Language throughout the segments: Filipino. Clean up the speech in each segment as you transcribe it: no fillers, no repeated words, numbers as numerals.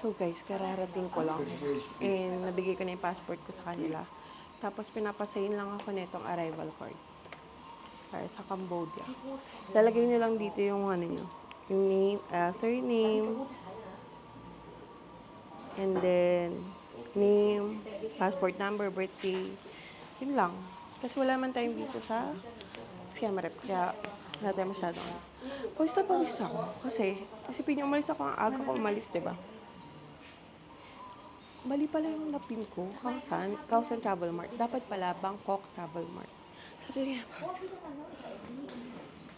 So guys, kararating ko lang. And nabigay ko na yung passport ko sa kanila. Tapos pinapasayin lang ako nitong arrival card. Para sa Cambodia. Lalagay nyo lang dito yung ano nyo. Yung name, surname. And then, name, passport number, birthday. Yun lang. Kasi wala man tayong visa sa Siem Reap. Kaya wala tayo masyadong. Pawis na pawis ako. Kasi, isipin nyo, umalis ako ang aga ko umalis, diba? Mali pala yung napin ko. Kausan Travel Mart. Dapat pala, Bangkok Travel Mart. So, tingnan na pause.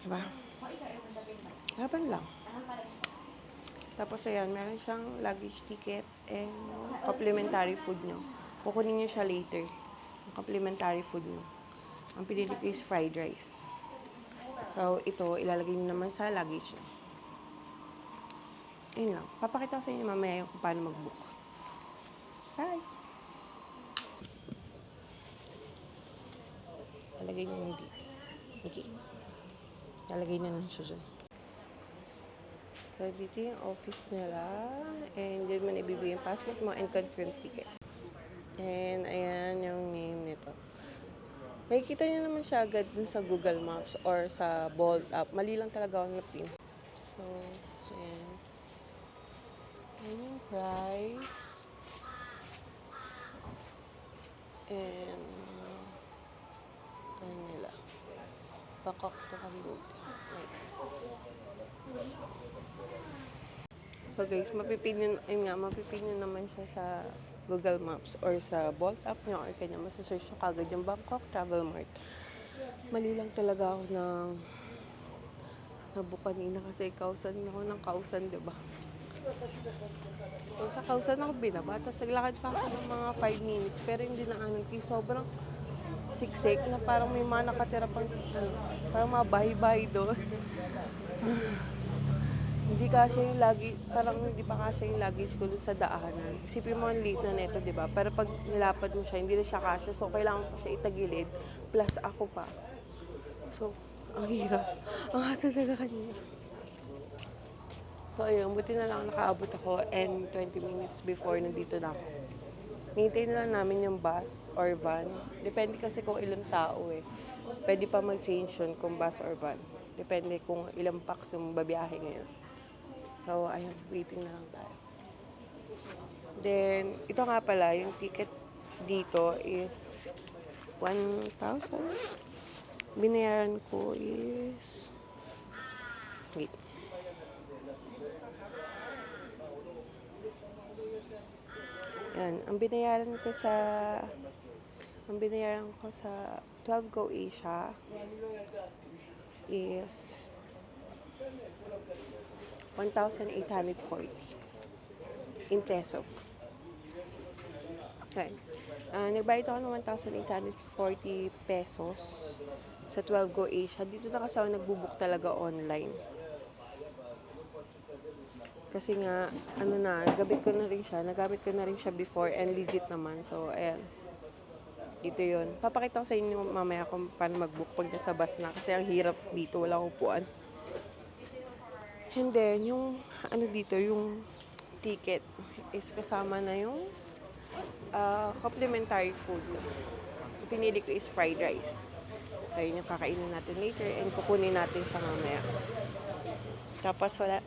Diba? Laban lang. Tapos, ayan, meron siyang luggage ticket and complimentary food nyo. Kukunin nyo siya later. Yung complimentary food nyo. Ang pinili ko is fried rice. So, ito, ilalagay nyo naman sa luggage nyo. Ayun lang. Papakita ko sa inyo mamaya kung paano mag-book. Bye! Lalagay nyo lang dito. Okay. Lalagay nyo lang siya dyan. So, dito yung office nila. And dyan mo na ibibigay yung passport mo and confirm ticket. And ayan yung name nito. Makikita nyo naman siya agad dun sa Google Maps or sa Bolt app. Mali lang talaga ang napin. So, ayan. Ayan yung price. And, ano nila. Bangkok to Cambodia. Nice. So guys, mapipin nyo naman siya sa Google Maps or sa Bolt app nyo or kanya masasearch nyo kagad yung Bangkok Travel Mart. Mali lang talaga ako ng nabook kanina kasi kausan ako ng kausan, diba? So sa kausan ako binaba, tapos naglakad pa ako ng mga 5 minutes pero hindi na ano, sobrang siksik na parang may mga nakatira pang parang mga bahay-bahay doon. Hindi kasi yung lagi, parang hindi pa kasi yung luggage ko dun sa daanan. Isipin mo ang late na neto, di ba? Pero pag nilapad mo siya, hindi na siya kasya. So, kailangan pa siya itagilid. Plus, ako pa. So, ang hirap. Ang hassle talaga kanina. So, ayun. Buti na lang nakaabot ako and 20 minutes before nandito na ako. Hintay na lang namin yung bus or van. Depende kasi kung ilang tao eh. Pwede pa mag-change yun kung bus or van. Depende kung ilang packs yung babiyahe ngayon. So, ayun, waiting na lang tayo. Then, ito nga pala, yung ticket dito is 1,000. Binayaran ko is... Wait. Yan, ang binayaran ko sa 12 Go Asia is 1,840 in peso. Okay. Nagbayad ako ng 1,840 pesos sa 12 Go Asia. Dito na kasi ako nagbubook talaga online. Kasi nga, nagamit ko na rin siya before and legit naman. So, ayan. Dito yun. Papakita ko sa inyo mamaya kung paano mag-book pag nasa bus na. Kasi ang hirap dito, walang upuan. And then, yung dito, yung ticket is kasama na yung complimentary food. Yung pinili ko is fried rice. So, yun yung kakainin natin later and kukunin natin siya mamaya. Tapos, wala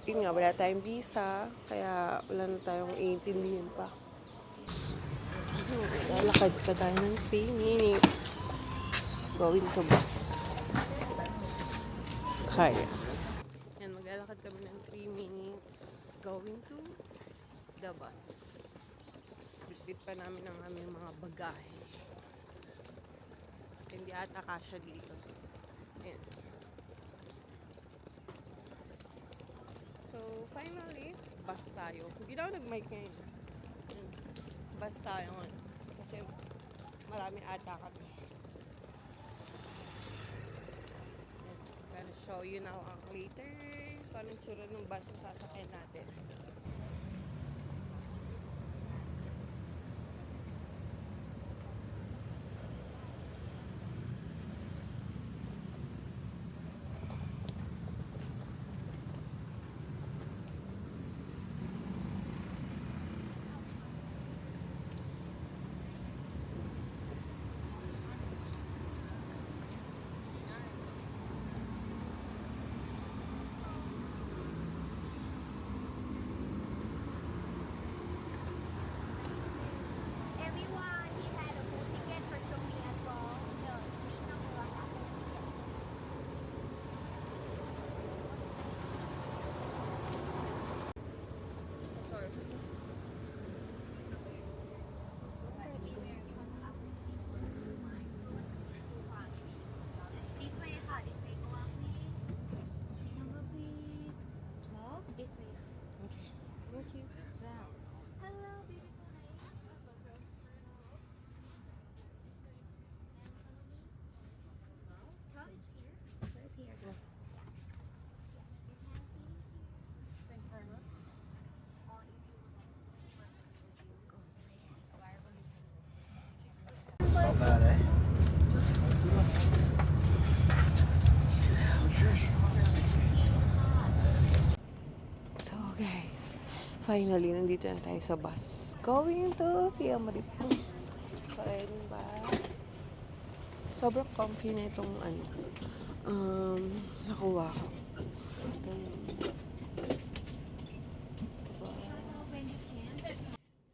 tayong visa. Kaya, wala na tayong iintindihin pa. Lalakad pa tayo ng 3 minutes. Going to bus. Kaya. Maglalakad kami ng 3 minutes going to the bus. Bitbit pa namin ang aming mga bagahe. Kasi hindi ata kasya dito. Ayan. So, finally, bus tayo. Hindi na ako nag-mic ngayon. Ayan. Bus tayo ngayon. Kasi marami ata kami. Gonna show you now later kung anong tsura ng bus na sasakyan natin. Finally, nandito na tayo sa bus. Going to Siem Reap. So, ayun yung bus. Sobrang comfy na itong nakuha ko.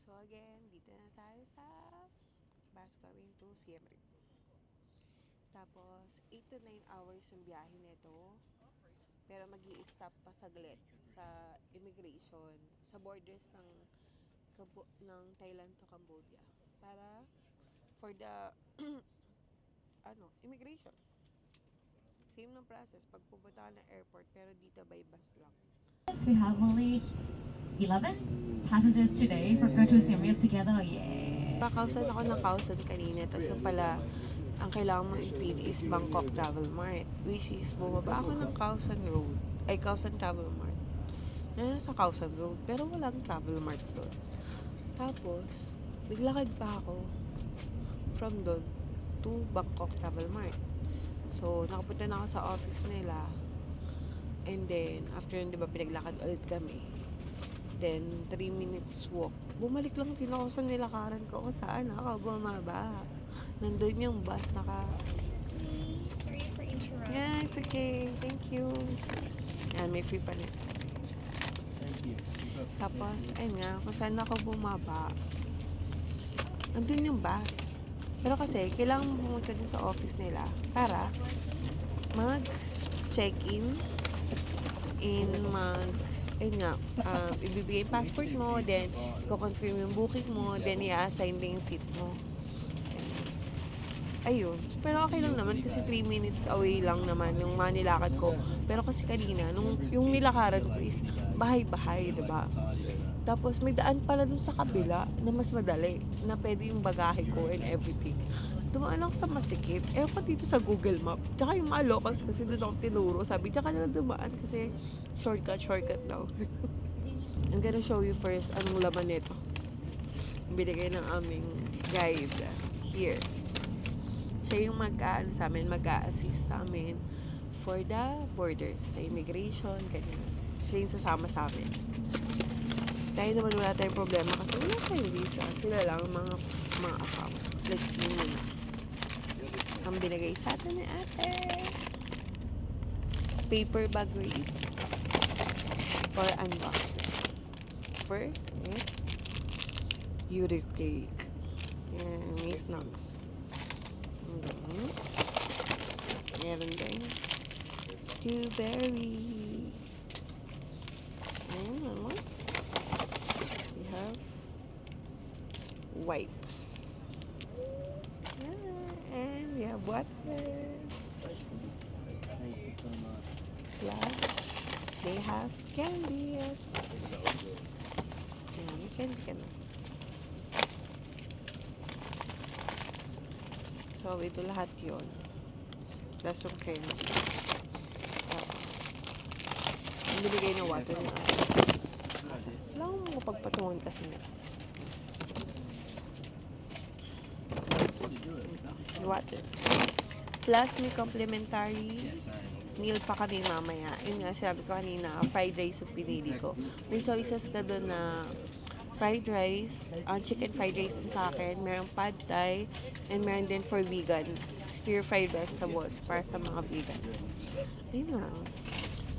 So again, dito na tayo sa bus going to Siem Reap. Tapos, 8 to 9 hours yung biyahe nito. Pero mag-i-stop pa saglit sa immigration, sa borders ng Thailand to Cambodia. Para for the immigration. Same ng process pag pupunta ka ng airport pero dito by bus lang. We have only 11 passengers today for go to Siem Reap together. Yeah. Kausan ako ng kausan kanina. Tapos yung pala, ang kailangan mo i-pin is Bangkok Travel Mart. Which is, bumaba ako ng Kausan Road. Ay, Kausan Travel Mart. Sa Kausan Road. Pero walang Travel Mart doon. Tapos, naglakad pa ako from doon to Bangkok Travel Mart. So, nakapunta na ako sa office nila. And then, after yun, di ba, pinaglakad ulit kami. Then, 3 minutes walk. Bumalik lang din ako sa nilakaran ko kung saan ako bumaba. Nandun yung bus, Sorry for interrupting. Yeah, it's okay. Thank you. Yan, may free pa nito. Thank you. Tapos, ayun nga, kung saan ako bumaba, nandun yung bus. Pero kasi, kailangan mo pumunta din sa office nila para mag-check-in ayun nga, ibibigay yung passport mo, then, i-confirm yung booking mo, then, i-assign din yung seat mo. Ayun. Pero okay lang naman kasi 3 minutes away lang naman yung mga nilakad ko. Pero kasi kanina, yung nilakaran ko is bahay-bahay, diba? Tapos may daan pala dun sa kabila na mas madali, na pwede yung bagahe ko and everything. Dumaan ako sa masikip. Pa dito sa Google Map. Tsaka yung mga locals kasi doon ako tinuro. Sabi, tsaka na dumaan kasi shortcut daw. I'm gonna show you first anong laman nito. Binigay ng aming guide here. Siya yung mag-a-assist sa amin for the border, sa immigration, ganyan. Siya yung sasama sa amin. Tayo naman wala tayong problema kasi wala tayong visa. Sila lang mga account. Let's see muna. Ang binigay sa atin ni ate. Paper bag read for unboxing. First is Yuri cake. Yan, may snacks. Meron din blueberry. And ano? We have wipes. Yeah, and we have water. Thank you so much. Plus, they have candies. Ayan, may candy ka na. So, ito lahat yun. Plus yung candy. Tapos, ang binigay na water na ate. Wala akong mapagpatungan kasi na. Water. Plus, may complimentary meal pa kami mamaya. Yun nga, sabi ko kanina, fried rice yung pinili ko. May choices ka doon na fried rice, chicken fried rice sa akin, merong pad thai, and meron din for vegan, stir-fried vegetables para sa mga vegan. Ayun lang.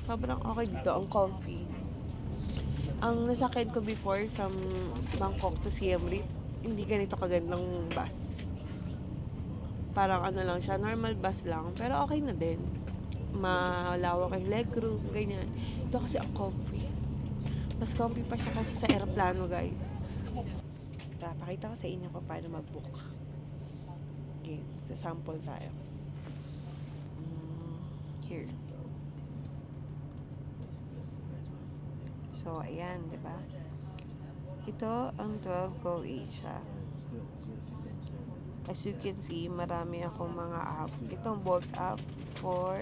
Sobrang okay dito, ang comfy. Ang nasakyan ko before from Bangkok to Siem Reap, hindi ganito kagandang bus. Parang ano lang siya, normal bus lang, pero okay na din. Malawak yung legroom, ganyan. Ito kasi ang comfy. Mas comfy pa siya kasi sa aeroplano, guys. Pakita ko sa inyo kung paano mag-book. Okay, sa sample tayo. Here. So, ayan, di ba? Ito ang 12 Go Asia. As you can see, marami akong mga app. Itong Bolt app for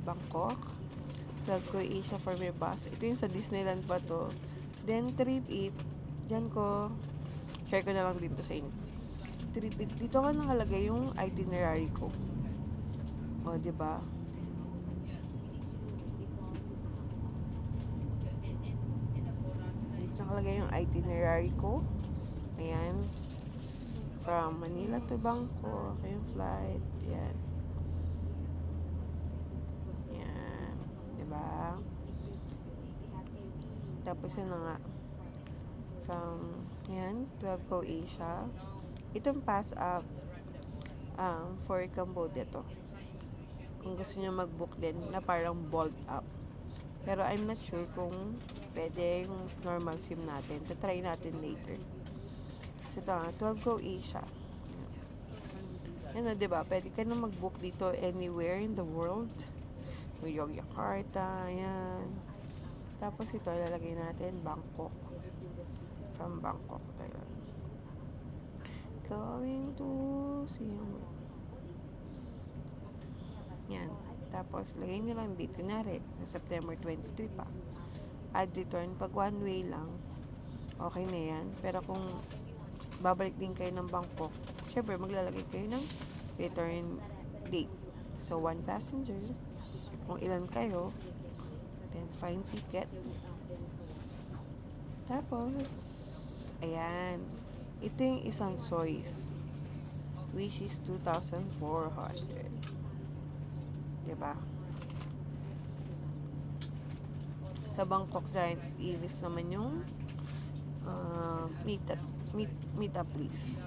Bangkok. 12 Go Asia for my bus. Ito yung sa Disneyland pa to. Then, Trip8. Diyan ko, share ko na lang dito sa inyo. Trip8. Dito ka nakalagay yung itinerary ko. O, diba? nakalagay yung itinerary ko. Ayan. From Manila to Bangkok, yung flight. Ayan. Ayan. Diba? Tapos yun na nga. From, ayan, 12 Go Asia. Itong pass up for Cambodia to. Kung gusto nyo mag-book din na parang bolt up. Pero I'm not sure kung pwede yung normal SIM natin. Try natin later. Kasi ito nga, 12 Go Asia. Ano, diba? Pwede ka na mag-book dito anywhere in the world. New York, Jakarta, ayan. Tapos ito, ilalagay natin Bangkok. From Bangkok, Thailand. Going to Siem Reap. Yan. Tapos, lagay nyo lang date. Kunwari, September 23 pa. Add return. Pag one way lang, okay na yan. Pero kung babalik din kayo ng Bangkok, syempre, maglalagay kayo ng return date. So, one passenger. Kung ilan kayo, then find ticket. Tapos, ayan. Ito yung isang choice. Which is 2,400. Diba? Sa Bangkok Giant Ibis naman yung meet up please.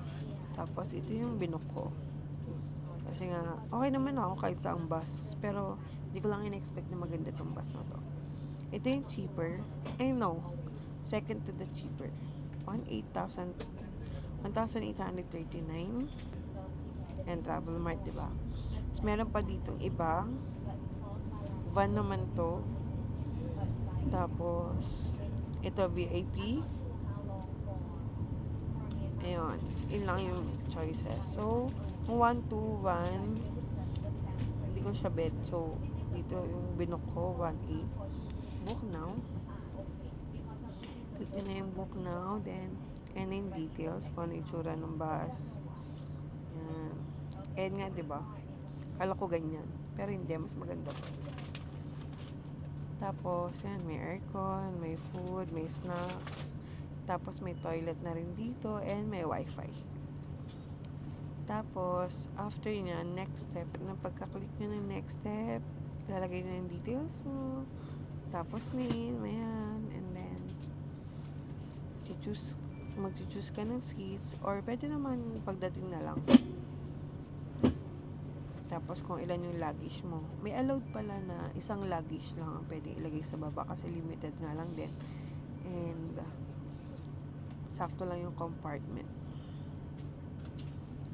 Tapos ito yung binook ko. Kasi nga, okay naman ako kahit sa ang bus. Pero, hindi ko lang in-expect na maganda tong bus na to. Ito yung cheaper. No. Second to the cheaper. 1,839. And Travel Mart, diba? Meron pa ditong iba. Van naman to. Tapos, ito VIP. Ayun. Yun lang yung choices. So, kung 1, 2, 1, hindi ko siya bet. So, dito yung binook ko, 1,800. Book now. Click nyo na yung book now. Then, and in details, kung ano yung itsura ng bus. Yan. And nga, diba? Kala ko ganyan. Pero hindi, mas maganda po. Tapos, yan, may aircon, may food, may snacks. Tapos, may toilet na rin dito and may wifi. Tapos, after nyan, next step. Nang pagka-click nyo ng next step, lalagay nyo yung details mo. Tapos, name, ayan. And then, mag-choose ka ng seats. Or, pwede naman pagdating na lang. Tapos kung ilan yung luggage mo. May allowed pala na isang luggage lang ang pwede ilagay sa baba kasi limited nga lang din. And sakto lang yung compartment.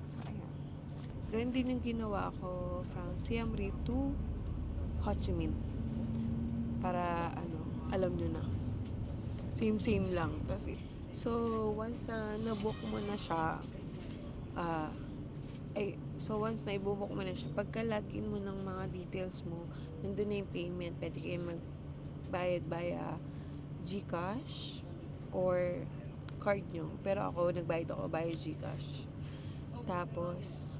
So, ayan. Ganun din yung ginawa ko from Siem Reap to Ho Chi Minh. Para, alam nyo na. Same lang. So, once na-book mo na siya, once na ibubok mo na siya, pagka-login mo ng mga details mo, nandun na yung payment. Pwede kayo magbayad via GCash or card nyo. Pero ako, nagbayad ako via GCash. Tapos,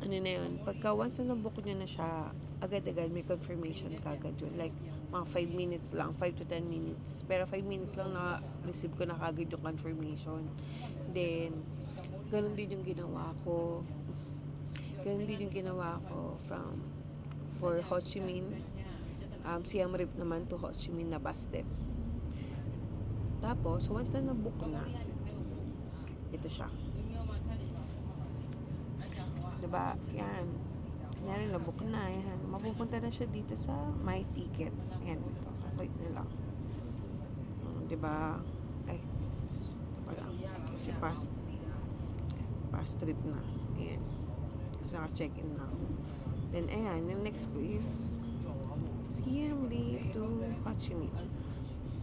ano na yun, pagka once na nabook nyo na siya, agad-agad may confirmation kagad yun. Like, mga 5 minutes lang, 5 to 10 minutes. Pero 5 minutes lang na-receive ko na kagad yung confirmation. Then, ganun din yung ginawa ko. For Ho Chi Minh. Siem Reap naman to Ho Chi Minh na bus din. Tapos, once na nabook na, ito siya. Diba? Yan. Kunyari, nabook na. Yan. Mapupunta na siya dito sa My Tickets. Yan. Ito. Kaklik na lang. Diba? Ay. Wala. Kasi past trip na. Ayan. Kasi naka-check-in na ako. Then, ayan. Yung next ko is Siem Reap to Ho Chi Minh.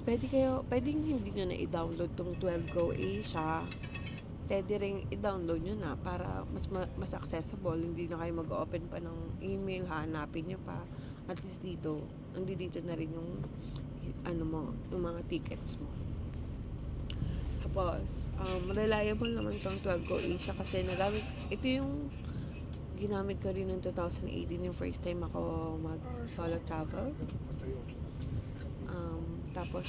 Pwedeng hindi nyo na i-download tong 12 Go Asia. Pwede rin i-download nyo na para mas accessible. Hindi na kayo mag-open pa ng email, hanapin nyo pa. At least dito, dito na rin yung yung mga tickets mo. Tapos, reliable naman tong 12 Go Asia kasi ito yung ginamit ko rin noong 2018, yung first time ako mag solo travel. Tapos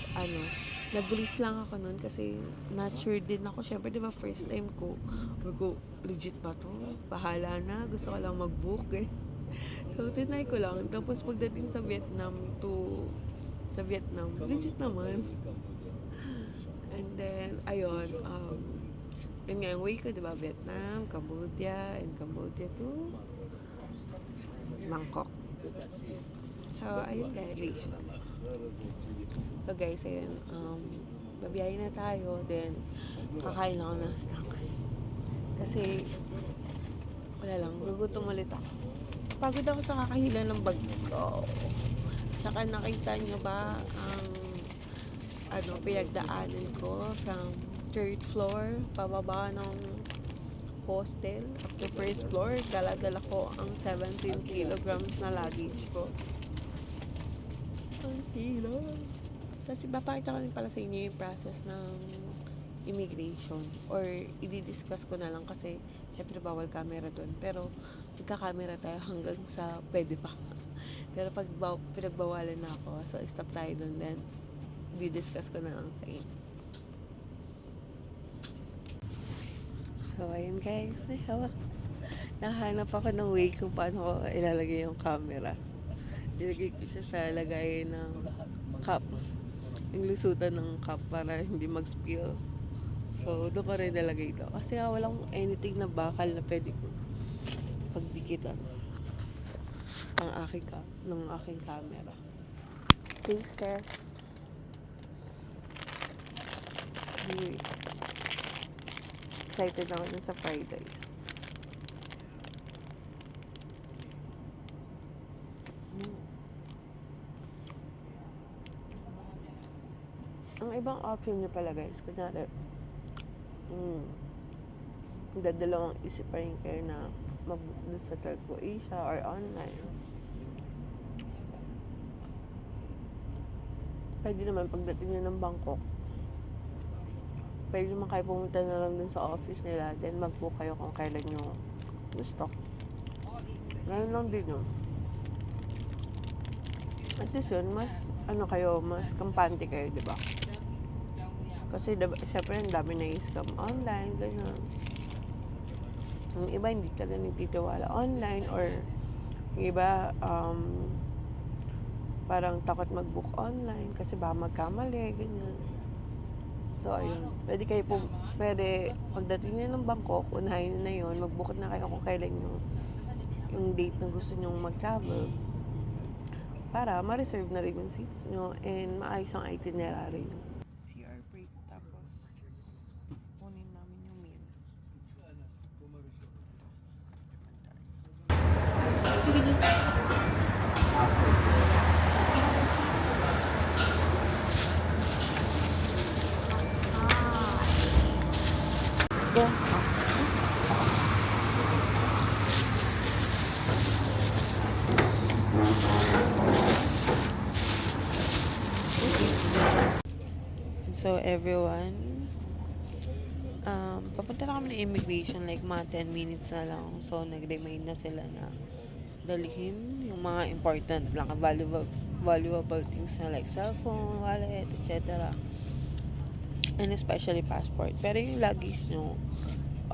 nag-risk lang ako nun kasi not sure din ako. Syempre, di ba, first time ko. Sabi ko, legit ba to? Bahala na. Gusto ko lang mag-book eh. So, tinry ko lang. Tapos pagdating sa Vietnam, legit naman. And then, ayun, yun nga yung way ko, di ba? Vietnam, Cambodia, and Cambodia to Bangkok. So, ayun guys. So guys, ayun, babiyahin na tayo, then kakain lang ako ng snacks. Kasi, wala lang, gugutom ulit ako. Pagod ako sa kakahila ng bag ko. Tsaka nakita nyo ba ang pinagdaanan ko from third floor, pababa ng hostel, up to first floor, dala-dala ko ang 17 kilograms na luggage ko. Ang hila. Kasi papakita ko rin pala sa inyo yung process ng immigration, or i-discuss ko na lang kasi syempre bawal camera doon, pero magka-camera tayo hanggang sa pwede pa. Pero pag pinagbawalan na ako, so stop tayo doon, then i-discuss ko na lang sa inyo. So ayun guys, may hawak. Nahanap ako ng way kung paano ko ilalagay yung camera. Nilagay ko siya sa lagayan ng cup, yung lusutan ng cup para hindi mag-spill. So, doon ko rin nalagay ito. Kasi nga walang anything na bakal na pwede ko pagdikitan ng aking camera. Taste test. Anyway, excited ako dun sa fried rice. Ang ibang option nyo pala guys, kunyari, dadalawang isip pa rin kayo na mag-book doon sa Telco Asia or online. Pwede naman pagdating nyo ng Bangkok, pwede naman kayo pumunta na lang dun sa office nila, then mag-book kayo kung kailan nyo gusto. Ganun lang din yun. At least yun, mas mas kampante kayo, di ba? Kasi syempre ang dami na i-scam online, ganyan. Yung iba hindi talaga nagtitiwala online, or yung iba parang takot mag-book online kasi baka magkamali, ganyan. So ayun, pwede pagdating niyo ng Bangkok, unahin na yun, mag-book na kayo kung kailan yung date na gusto nyong mag-travel para ma-reserve na rin yung seats nyo and maayos ang itinerary nyo. CR break, tapos kunin namin yung meal. Yeah. So everyone, papunta na kami ng immigration, like mga 10 minutes na lang. So nag-remind na sila na dalhin yung mga important lang, valuable things na like cellphone, wallet, etc. And especially passport. Pero yung luggage nyo,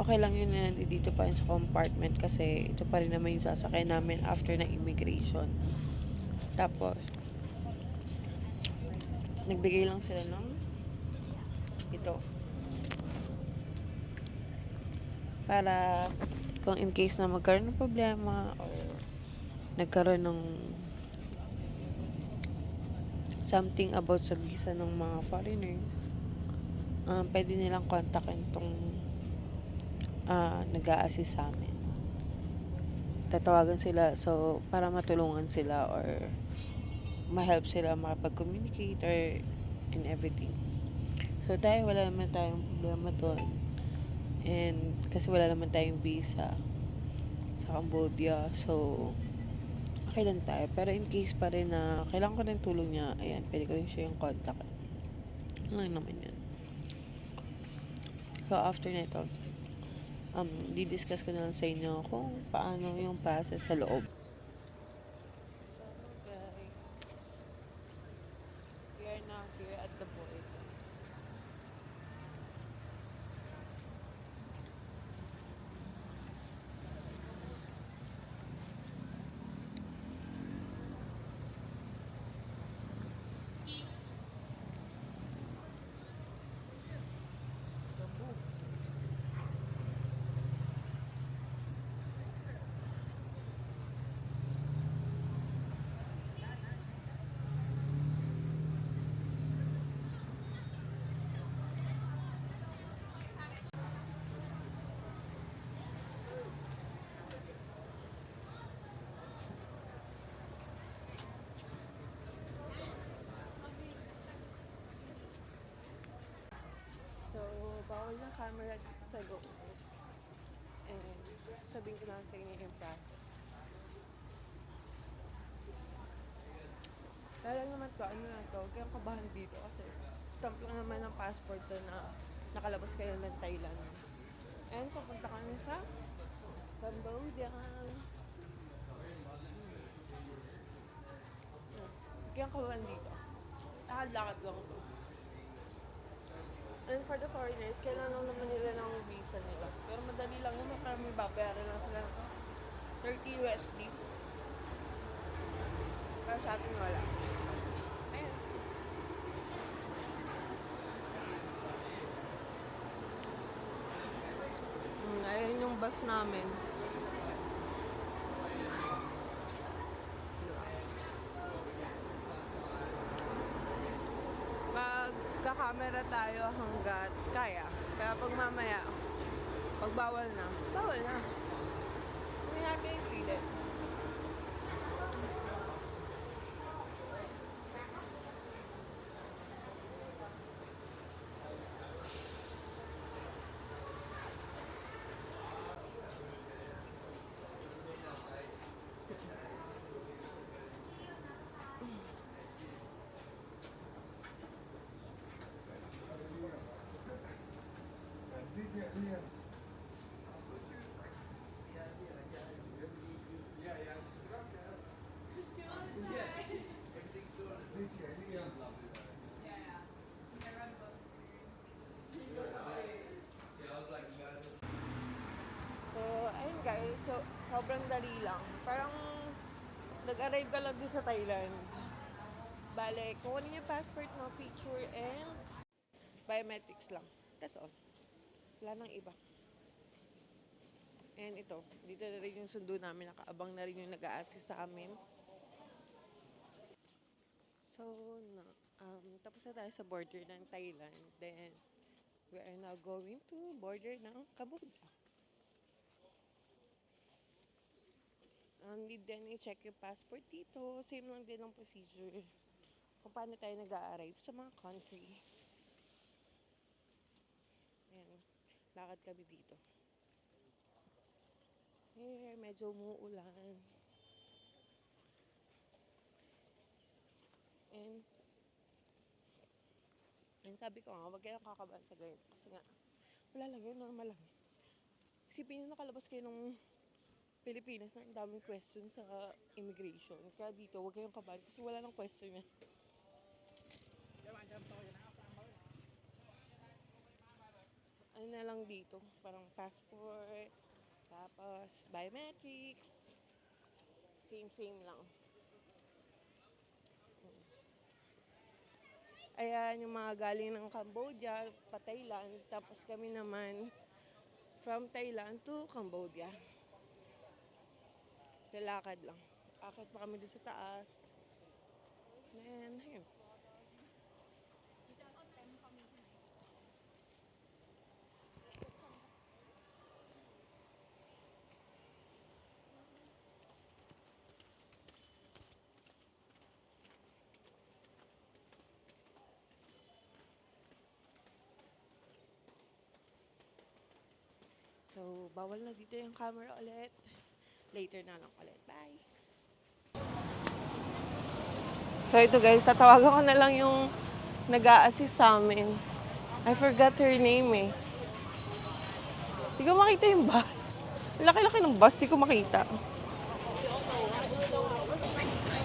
okay lang yun na dito pa rin sa compartment kasi ito pa rin naman yung sasakay namin after ng immigration. Tapos nagbigay lang sila ng ito para kung in case na magkaroon ng problema or nagkaroon ng something about sa visa ng mga foreigners, pwede nilang kontakin tong nag-a-assist sa amin. Tatawagan sila so para matulungan sila or ma-help sila makapag-communicate or in everything. So tayo wala naman tayong problema doon. And kasi wala naman tayong visa sa Cambodia. So okay lang tayo. Pero in case pa rin na kailangan ko ng tulong niya, ayan, pwede ko rin siya yung contact. Ano lang naman yan. So after na ito, di-discuss ko na lang sa inyo kung paano yung process sa loob. So guys, we are now here bawal na camera dito sa loob. And sabihin ko lang sa inyo yung process. Lalo naman to, ano na to, kaya kabahan dito kasi stamp lang naman ng passport to na nakalabas kayo ng Thailand. And papunta kami sa Cambodia. Kaya kabahan dito. Lakad-lakad lang to. And for the foreigners, kailangan lang naman nila ng visa nila. Pero madali lang yun, marami babayaran lang sila ng 30 USD. Pero sa atin wala. Ayan. Ayan yung bus namin. Magka-camera tayo hanggat kaya. Kaya pag mamaya, pag bawal na, bawal na. Hindi natin ipilit. So, ayun guys. So, sobrang dali lang. Parang nag-arrive ka lang din sa Thailand. Bale, kukunin yung passport mo, picture, and biometrics lang. That's all. Wala nang iba. And ito, dito na rin yung sundo namin. Nakaabang na rin yung nag-a-assist sa amin. So, tapos na tayo sa border ng Thailand. Then, we are now going to border ng Cambodia. Need din i-check yung passport dito. Same lang din ang procedure kung paano tayo nag-a-arrive sa mga country. Ayan, lakad kami dito. Medyo umuulan. And sabi ko nga, huwag kayong kakabahan sa ganyan. Kasi nga, wala lang yun, normal lang. Isipin nyo, nakalabas kayo ng Pilipinas na ang daming question sa immigration. Kaya dito, huwag kayong kabahan kasi wala nang question yan. Ano na lang dito, parang passport, tapos biometrics, same lang. Ayan, yung mga galing ng Cambodia, pa Thailand, tapos kami naman from Thailand to Cambodia. Lalakad lang. Akit pa kami doon sa taas. Then, ayun. So, bawal na dito yung camera ulit. Later na lang ulit. Bye! So, ito guys, tatawagan ko na lang yung nag-a-assist sa amin. I forgot her name eh. Hindi ko makita yung bus. Laki-laki ng bus, hindi ko makita.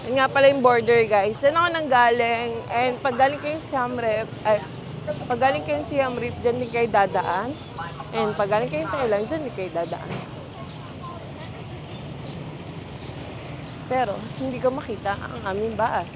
Yun nga pala yung border guys. Yan ako nanggaling. And pag galing kayo Siem Reap, pag galing kayo Siem Reap, dyan din kayo dadaan. And pag galing kayo Thailand, dyan din kayo dadaan. Pero, hindi ko makita ang aming bus.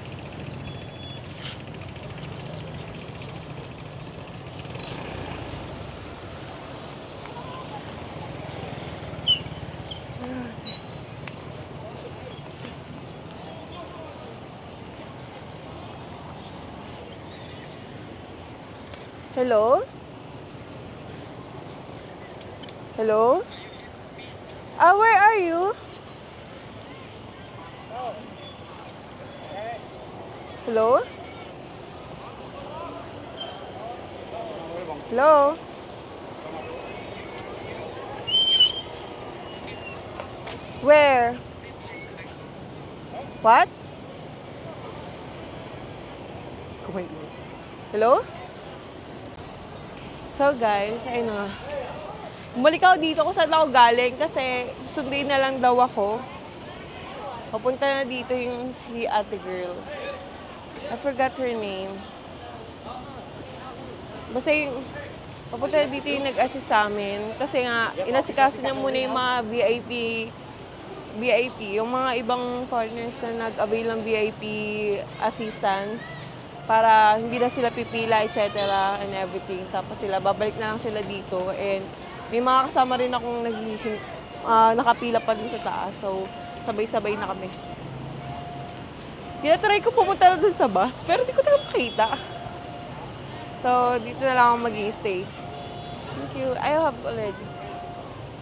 Hello? Hello? Where are you? Hello? Hello? Where? What? Kumain. Hello? So guys, ayun na nga. Bumalik ako dito kung saan ako galing kasi susundin na lang daw ako. Papunta na dito yung si ate girl. I forgot her name. Basta yung, papunta na dito yung nag-assist sa amin. Kasi nga, inasikaso niya muna yung mga VIP, yung mga ibang foreigners na nag-avail ng VIP assistance para hindi na sila pipila, etc. and everything. Tapos sila, babalik na lang sila dito. And may mga kasama rin akong nakapila pa din sa taas. So, sabay-sabay na kami. Tinatry ko pumunta na dun sa bus, pero di ko talaga makita. So, dito na lang ako mag-i-stay. Thank you. I have already.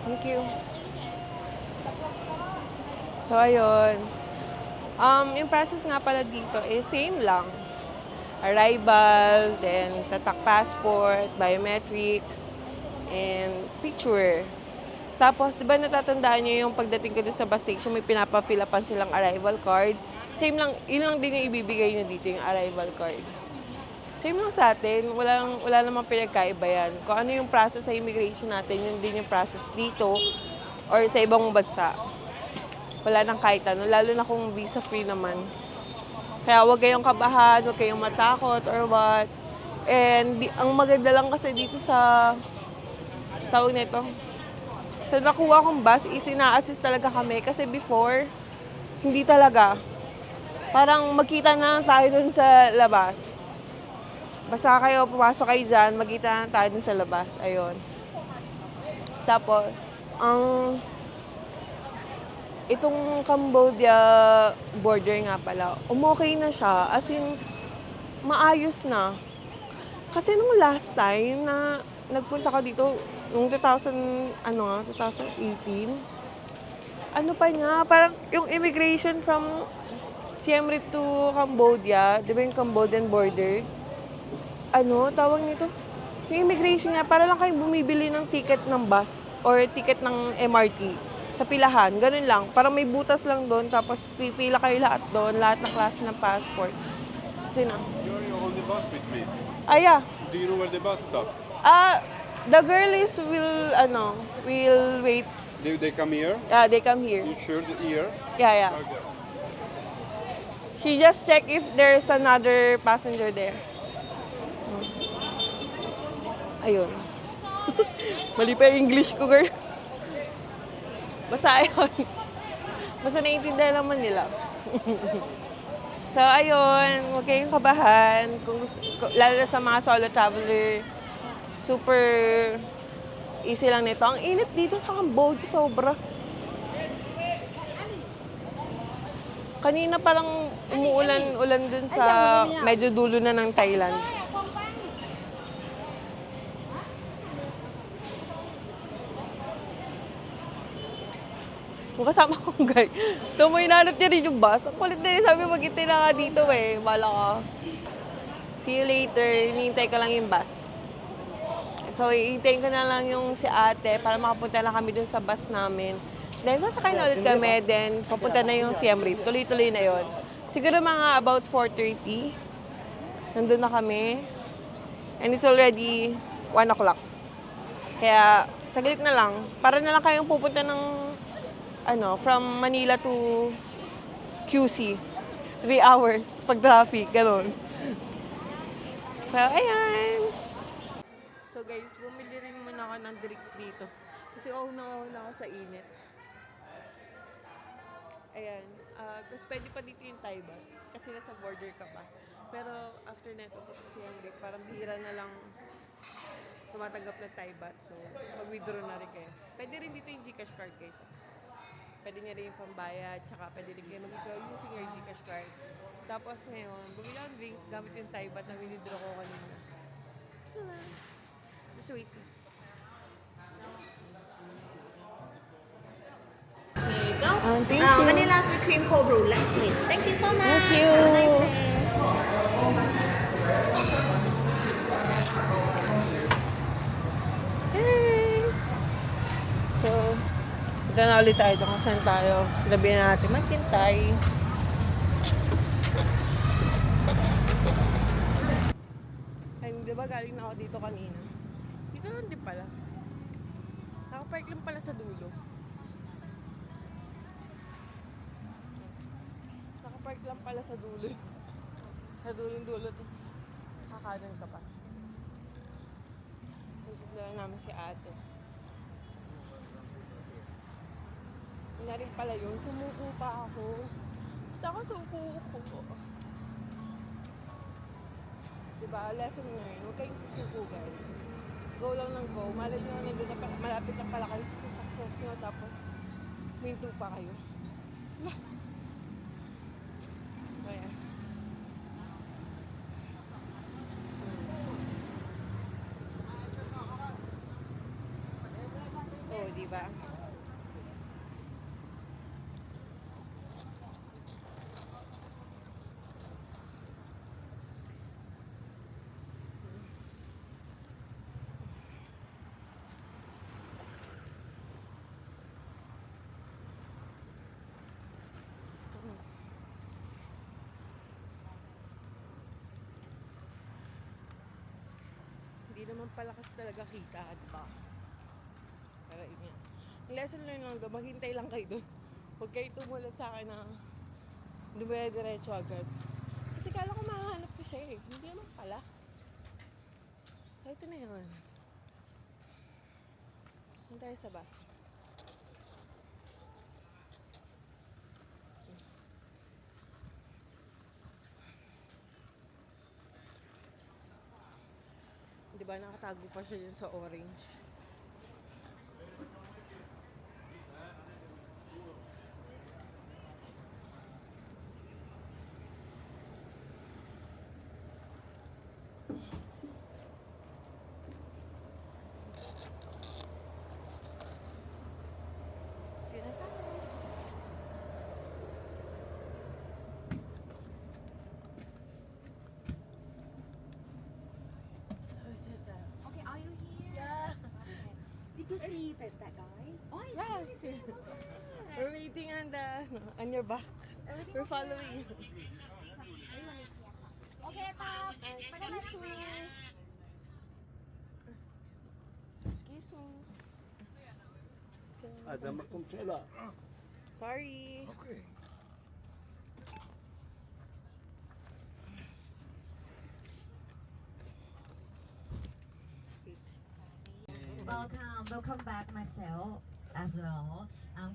Thank you. So, ayun. Yung process nga pala dito is same lang. Arrival, then tatak passport, biometrics, and picture. Tapos, di ba natatandaan nyo yung pagdating ko dun sa bus station, may pinapa-fill-upan silang arrival card. Same lang, yun lang din yung ibibigay nyo dito, yung arrival card. Same lang sa atin, wala namang pinagkaiba yan. Kung ano yung process sa immigration natin, yun din yung process dito or sa ibang bansa. Wala nang kahit ano, lalo na kung visa-free naman. Kaya huwag kayong kabahan, huwag kayong matakot or what. And ang maganda lang kasi dito sa tawag nito, sa nakuha kong bus, ina-assist talaga kami. Kasi before, hindi talaga. Parang magkita na tayo dun sa labas. Basta kayo, pumasok kayo dyan, magkita na tayo dun sa labas. Ayun. Tapos, itong Cambodia border nga pala, umokay na siya. As in, maayos na. Kasi nung last time na nagpunta ka dito, nung 2018, ano pa niya, parang yung immigration from Siem Reap to Cambodia, di ba yung Cambodian border? Tawag nito? Yung immigration niya, para lang kayong bumibili ng ticket ng bus or ticket ng MRT sa pilahan, ganun lang. Parang may butas lang doon, tapos pipila kayo lahat doon, lahat ng klase ng passport. Sino? You're on the bus with me. Yeah. Do you know where the bus stop? The girl will wait. They come here? They come here. You sure that here? Yeah. Okay. She just check if there's another passenger there. Ayun. Mali pa yung English ko, girl. Basta ayun. Basta naiintindihan naman nila. So, ayun. Huwag kayong kabahan. Lalo na sa mga solo traveler, super easy lang nito. Ang init dito sa Cambodia, sobra. Kanina parang umuulan-ulan dun sa medyo dulo na ng Thailand. Kung kasama kong guy, tumoy nanap niya rin yung bus. Ang kulit na rin, sabi mag-intay na nga dito eh. Bala ka. See you later. Hinihintay ko lang yung bus. So, hihintayin ko na lang yung si ate para makapunta na kami dun sa bus namin. Then, sasakay na ulit kami. Then, papunta na yung Siem Reap. Tuloy-tuloy na yon. Siguro mga about 4:30. Nandun na kami. And it's already 1 o'clock. Kaya, saglit na lang. Para na lang kayong pupunta ng from Manila to QC. 3 hours pag traffic, gano'n. So, ayan. So guys, bumili rin muna ako ng drinks dito. Kasi na ako sa init. Ayan. Tapos pwede pa dito yung Thai baht. Kasi nasa border ka pa. Pero after neto, Siem Reap, parang bihira na lang tumatanggap ng Thai baht. So, mag-withdraw na rin kayo. Pwede rin dito yung GCash card, guys. Pwede nyo rin yung pambayad, tsaka pwede rin kayo mag-withdraw using your GCash card. Tapos ngayon, bumili akong drinks gamit yung Thai baht na withdraw ko kanina. Just wait. Here you go. Thank you. Vanilla sweet cream cold brew. Let's wait. Thank you so much. Thank you. Have a nice day. Dito na ulit tayo kung saan tayo. Sabi na natin maghintay. Ay, di ba galing na ako dito kanina? Dito lang din pala. Nakapark lang pala sa dulo. Nakapark lang pala sa dulo. Sa dulo, tapos kakanan ka pa. Visit na lang namin si ate. Yun na rin pala yun. Sumuko pa ako. Ba't ako suko? Diba? Lesson ngayon. Huwag kayong susuko, guys. Go lang ng go. Malay nyo, nandun na pala, malapit na pala kayo sa success nyo. Tapos, minto pa kayo. Ayan. Oh, diba? Hindi naman pala kasi talaga kita, diba? Pero yun yan. Yung lesson learned lang doon, maghintay lang kayo doon. Huwag kayo tumulat sa akin na dumire-diretso agad. Kasi kala ko mahanap ko siya eh. Hindi naman pala. So ito na yun. Hintay sa bus. Diba nakatago pa siya dyan sa orange. Yun na tayo. Okay, are you here? Yeah. Did you see that guy? Oh, he's Yeah. really smart. We're waiting on your back. We're following. Okay, Top. Excuse me. Excuse me. أزمكم شيلة. Sorry. Okay. Welcome back myself as well.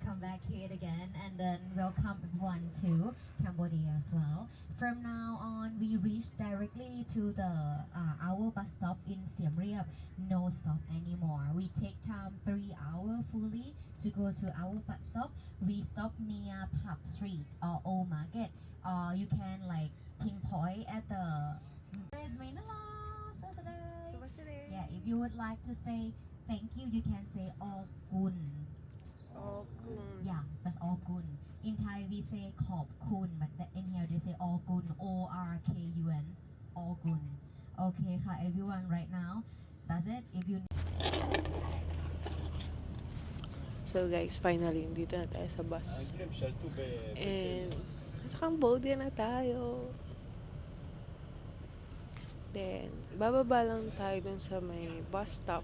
Come back here again, and then welcome everyone to Cambodia as well. From now on, we reach directly to the our bus stop in Siem Reap. No stop anymore. We take time 3 hours fully to go to our bus stop. We stop near Pub Street or Old Market. You can like pinpoint at the. Yeah, if you would like to say thank you, you can say all kun. Oh, cool. Yeah, that's all kun. In Thai we say khop kun, but in here they say all kun. ORKUN. All kun. Okay, ka everyone right now. That's it. If you So guys, finally, dito na tayo sa bus. And nasa Cambodia na tayo. Then, bababa lang tayo dun sa may bus stop.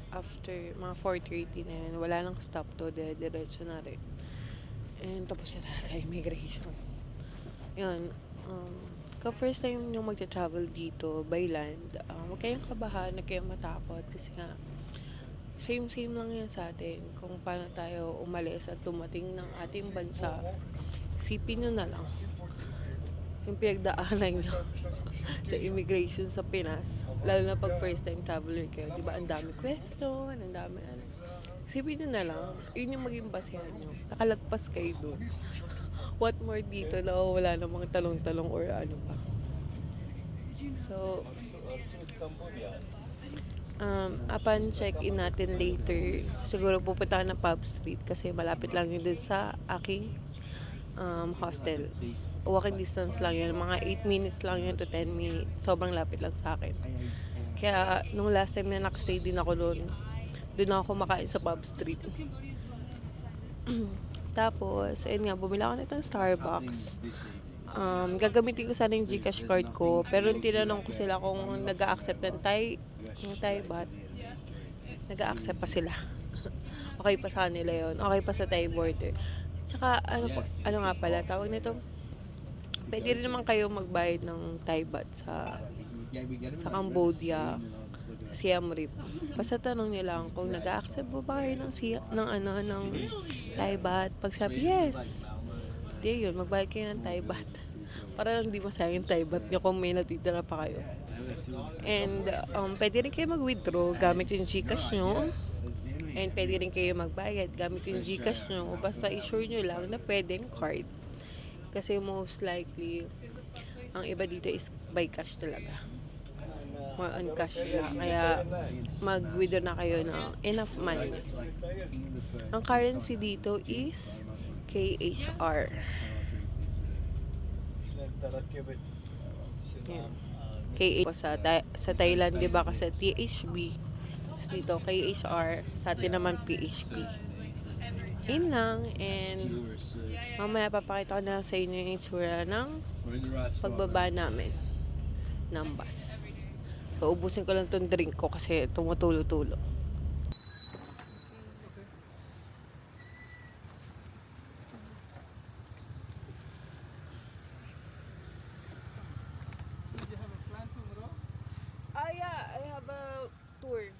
After mga 4:30 na yun, wala nang stop to, diretso na rin. And tapos na tayo sa immigration. Yun, first time yung magta-travel dito by land, huwag kayong kabahan, huwag kayong matakot kasi nga, same lang yan sa atin. Kung paano tayo umalis at dumating ng ating bansa, isipin nyo na lang yung pinagdaanan nyo sa immigration sa Pinas, lalo na pag first time traveler kayo, di ba? Ang dami question, ang dami ano. Isipin nyo na lang, yun yung maging basehan nyo. Nakalagpas kayo doon. What more dito na wala namang talong-talong or ano pa. So, upon check-in natin later, siguro pupunta ka ng Pub Street kasi malapit lang yun dun sa aking hostel. Walking distance lang yun. Mga 8 minutes lang yun to 10 minutes. Sobrang lapit lang sa akin. Kaya, nung last time na nakastay din ako doon ako kumakain sa Pub Street. Tapos, ayun nga, bumili ako nitong Starbucks. Gagamitin ko sana yung Gcash card ko, pero tinanong ko sila kung nag-a-accept ng Thai baht. Nag-a-accept pa sila. Okay pa sa kanila yon. Okay pa sa Thai border. Tsaka, ano nga pala, tawag nito, pwede rin naman kayo magbayad ng Thai baht sa Cambodia, sa Siem Reap. Basta tanong nyo lang kung nag-a-accept ba kayo ng Thai baht. Pag sabi, yes. Di yun, magbayad kayo ng Thai baht. Para lang di masayang yung Thai baht nyo kung may natitira pa kayo. And, pwede rin kayo mag-withdraw gamit yung Gcash nyo. And pwede rin kayo magbayad gamit yung Gcash nyo. Basta i-sure nyo lang na pwedeng card. Kasi most likely, ang iba dito is by cash talaga. More on cash sila. Kaya mag-withdraw na kayo ng enough money. Ang currency dito is KHR. Yan. KH sa Thailand, di ba? Kasi THB. Tapos dito, KHR. Sa atin naman, PHP. Yun lang. And mamaya papakita ko na sa inyo yung itsura ng pagbaba namin ng bus. So, ubusin ko lang tong drink ko kasi tumutulo-tulo. Yeah, I have a tour.